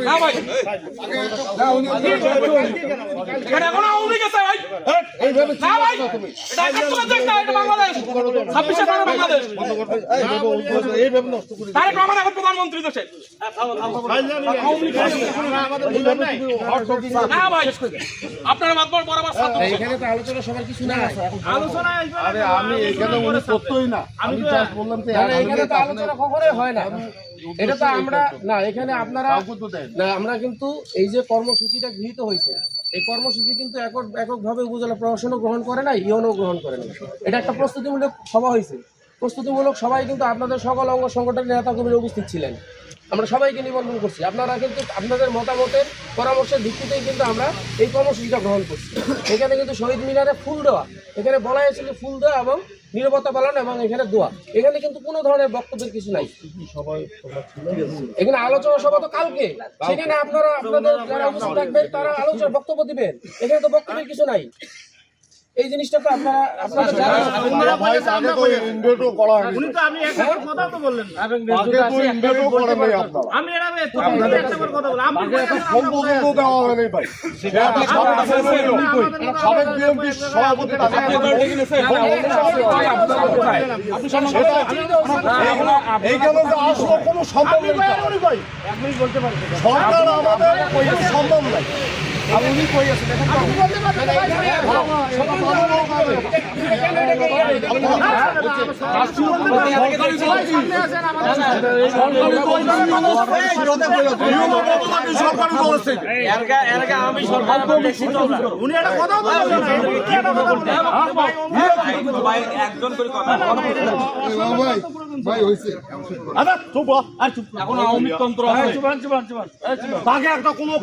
না ভাই এটা এখন আওয়ামী লীগ আছে ভাই না ভাই এটা একাত্তরের দেশ না, এটা বাংলাদেশ 26 সালের বাংলাদেশ। তারেক রহমান এখন প্রধানমন্ত্রী দেশে না ভাই আপনারা মাতবার বরাবর সাথ এখানে তো আলোচনা সবার কিছু না আলোচনা আরে আমি এখানে উনি সত্যই না, আমি জাস্ট বললাম যে এখানে তো আলোচনা কখনোই হয় না। এটা তো আমরা না এখানে আপনারা না আমরা কিন্তু এই যে কর্মসূচিটা গৃহীত হয়েছে এই কর্মসূচি কিন্তু এককভাবে উপজেলা প্রশাসনও গ্রহণ করে না, ইউএনও গ্রহণ করে না। এটা একটা প্রস্তুতিমূলক সভা হয়েছে। প্রস্তুতিমূলক সবাই কিন্তু আপনাদের সকল অঙ্গ সংগঠনের নেতাকর্মীরা উপস্থিত ছিলেন। আমরা সবাইকে নিবন্ধন করছি। আপনারা কিন্তু আপনাদের মতামতের পরামর্শের ভিত্তিতেই কিন্তু আমরা এই কর্মসূচিটা গ্রহণ করছি। এখানে কিন্তু শহীদ মিনারে ফুল দেওয়া, এখানে বলা হয়েছিল ফুল দেওয়া এবং নীরবতা পালন এবং এখানে দোয়া, এখানে কিন্তু কোনো ধরনের বক্তব্যের কিছু নাই। এখানে আলোচনা সভা তো কালকে, সেখানে আপনারা আপনাদের যারা উপস্থিত থাকবেন তারা আলোচনা বক্তব্য দিবেন। এখানে তো বক্তব্যের কিছু নাই। এই জিনিসটা তো আপনারা আপনাদের সম্ভব নাই। উনি কই আছেন এখন আওয়ামী তন্ত্র তাকে একটা কোনো